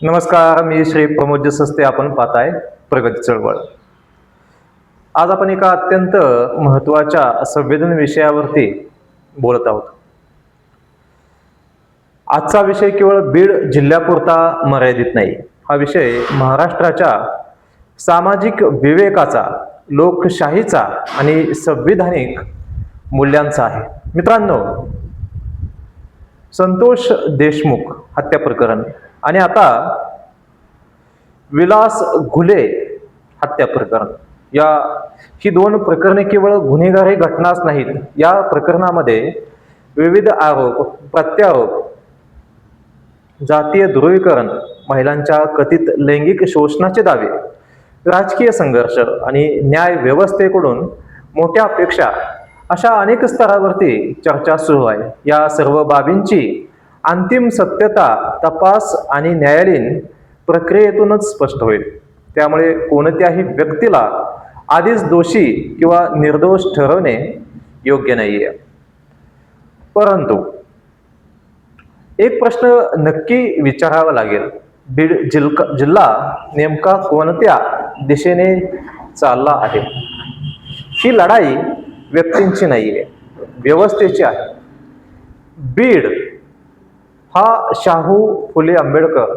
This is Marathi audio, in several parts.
नमस्कार, मी श्री प्रमोद सस्ते. आपण पाहताय प्रगती चळवळ. आज आपण एका अत्यंत महत्त्वाच्या संवेदन विषयावरती बोलत आहोत. आजचा विषय केवळ बीड जिल्ह्यापुरता मर्यादित नाही. हा विषय महाराष्ट्राच्या सामाजिक विवेकाचा, लोकशाहीचा आणि संविधानिक मूल्यांचा आहे. मित्रांनो, संतोष देशमुख हत्या प्रकरण आणि आता विलास घुले हत्या प्रकरण, ही दोन प्रकरणे केवळ गुन्हेगारी घटनाच नाहीत. या प्रकरणामध्ये विविध आरोप, प्रत्यारोप, जातीय ध्रुवीकरण, महिलांच्या कथित लैंगिक शोषणाचे दावे, राजकीय संघर्ष आणि न्याय व्यवस्थेकडून मोठ्या अपेक्षा, अशा अनेक स्तरावरती चर्चा सुरू आहे. या सर्व बाबींची अंतिम सत्यता तपास आणि न्यायालयीन प्रक्रियेतूनच स्पष्ट होईल. त्यामुळे कोणत्याही व्यक्तीला आधीच दोषी किंवा निर्दोष ठरवणे योग्य नाहीये. परंतु एक प्रश्न नक्की विचारावा लागेल. बीड जिल्हा नेमका कोणत्या दिशेने चालला आहे? ही लढाई व्यक्तींची नाहीये, व्यवस्थेची आहे. बीड हा शाहू फुले आंबेडकर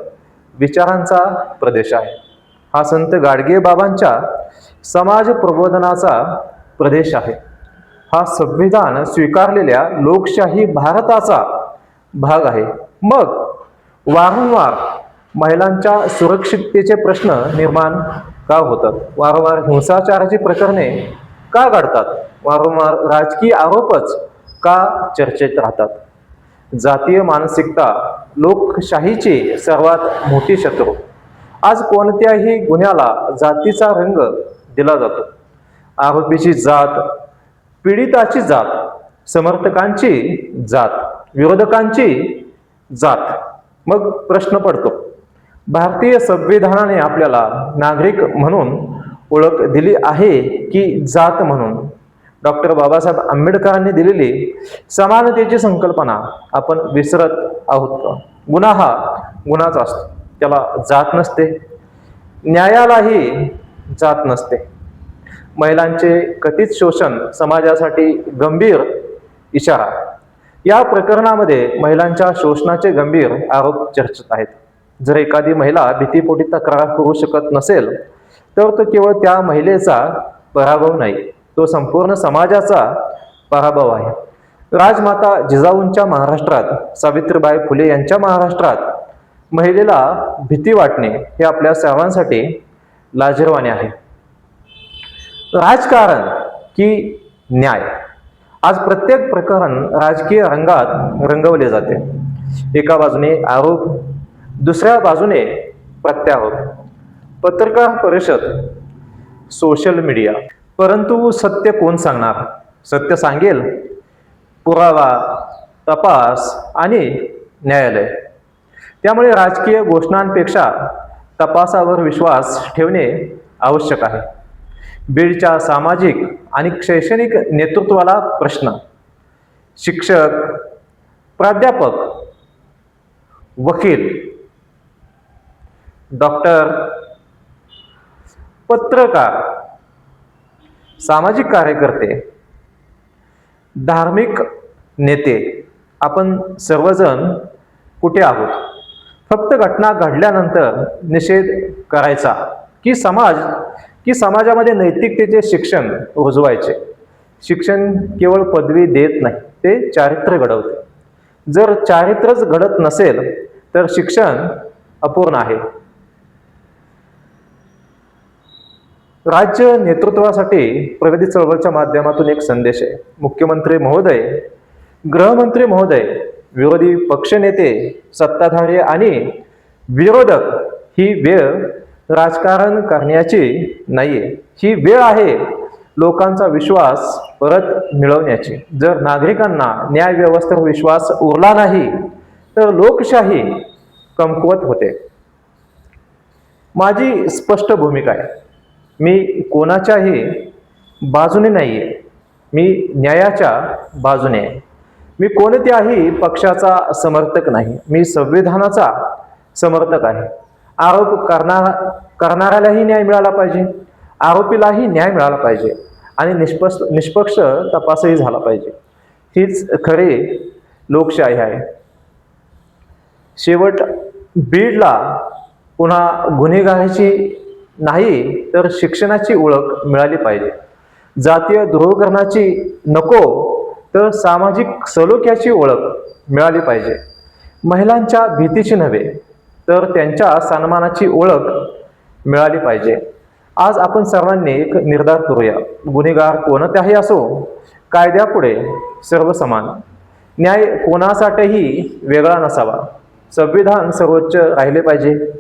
विचारांचा प्रदेश आहे. हा संत गाडगे बाबांच्या समाज प्रबोधनाचा प्रदेश आहे. हा संविधान स्वीकारलेल्या लोकशाही भारताचा भाग आहे. मग वारंवार महिलांच्या सुरक्षिततेचे प्रश्न निर्माण का होतात? वारंवार हिंसाचाराची प्रकरणे का घडतात? वारंवार राजकीय आरोपच का चर्चेत राहतात? जातीय मानसिकता लोकशाहीची सर्वात मोठी शत्रू. आज कोणत्याही गुन्ह्याला जातीचा रंग दिला जातो. आरोपीची जात, पीडिताची जात, समर्थकांची जात, विरोधकांची जात. मग प्रश्न पडतो, भारतीय संविधानाने आपल्याला नागरिक म्हणून ओळख दिली आहे की जात म्हणून? डॉक्टर बाबासाहेब आंबेडकरांनी दिलेली समानतेची संकल्पना आपण विसरत आहोत का? गुन्हा हा गुन्हाच असतो, त्याला जात नसते. न्यायालाही जात नसते. महिलांचे कथित शोषण समाजासाठी गंभीर इशारा. या प्रकरणामध्ये महिलांच्या शोषणाचे गंभीर आरोप चर्चेत आहेत. जर एखादी महिला भीतीपोटी तक्रार करू शकत नसेल तर तो केवळ त्या महिलेचा पराभव नाही, तो संपूर्ण समाजाचा पराभव आहे. राजमाता जिजाऊंच्या महाराष्ट्रात, सावित्रीबाई फुले यांच्या महाराष्ट्रात महिलेला भीती वाटणे हे आपल्या सर्वांसाठी लाजिरवाणे आहे. राजकारण की न्याय? आज प्रत्येक प्रकरण राजकीय रंगात रंगवले जाते. एका बाजूने आरोप, दुसऱ्या बाजूने प्रत्यारोप, पत्रकार परिषद, सोशल मीडिया. परंतु सत्य कोण सांगणार? सत्य सांगेल पुरावा, तपास आणि न्यायालय. त्यामुळे राजकीय घोषणांपेक्षा तपासावर विश्वास ठेवणे आवश्यक आहे. बीडच्या सामाजिक आणि शैक्षणिक नेतृत्वाला प्रश्न. शिक्षक, प्राध्यापक, वकील, डॉक्टर, पत्रकार, सामाजिक कार्यकर्ते, धार्मिक नेते, आपण सर्वजण कुठे आहोत? फक्त घटना घडल्यानंतर निषेध करायचा की समाजामध्ये नैतिकतेचे शिक्षण रुजवायचे? शिक्षण केवळ पदवी देत नाही, ते चारित्र्य घडवते. जर चारित्र्यच घडत नसेल तर शिक्षण अपूर्ण आहे. राज्य नेतृत्वासाठी प्रगती चळवळच्या माध्यमातून एक संदेश आहे. मुख्यमंत्री महोदय, गृहमंत्री महोदय, विरोधी पक्षनेते, सत्ताधारी आणि विरोधक, ही वेळ राजकारण करण्याची नाहीये. ही वेळ आहे लोकांचा विश्वास परत मिळवण्याची. जर नागरिकांना न्याय व्यवस्थेवर विश्वास उरला नाही तर लोकशाही कमकुवत होते. माझी स्पष्ट भूमिका आहे. मी कोणाच्याही बाजूने नाहीये, मी न्यायाच्या बाजूने आहे. मी कोणत्याही पक्षाचा समर्थक नाही, मी संविधानाचा समर्थक आहे. आरोप करणाऱ्यालाही न्याय मिळाला पाहिजे, आरोपीलाही न्याय मिळाला पाहिजे आणि निष्पक्ष तपासही झाला पाहिजे. हीच खरी लोकशाही आहे. शेवट बीडला पुन्हा गुन्हेगाराची नाही तर शिक्षणाची ओळख मिळाली पाहिजे. जातीय ध्रुवीकरणाची नको तर सामाजिक सलोख्याची ओळख मिळाली पाहिजे. महिलांच्या भीतीची नव्हे तर त्यांच्या सन्मानाची ओळख मिळाली पाहिजे. आज आपण सर्वांनी एक निर्धार करूया, गुन्हेगार कोणत्याही असो, कायद्यापुढे सर्व समान. न्याय कोणासाठीही वेगळा नसावा. संविधान सर्वोच्च राहिले पाहिजे.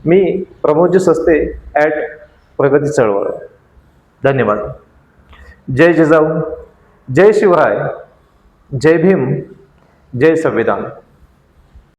मी प्रमोदजी सस्ते @प्रगती चळवळ. धन्यवाद. जय जिजाऊ, जय शिवराय, जय भीम, जय संविधान.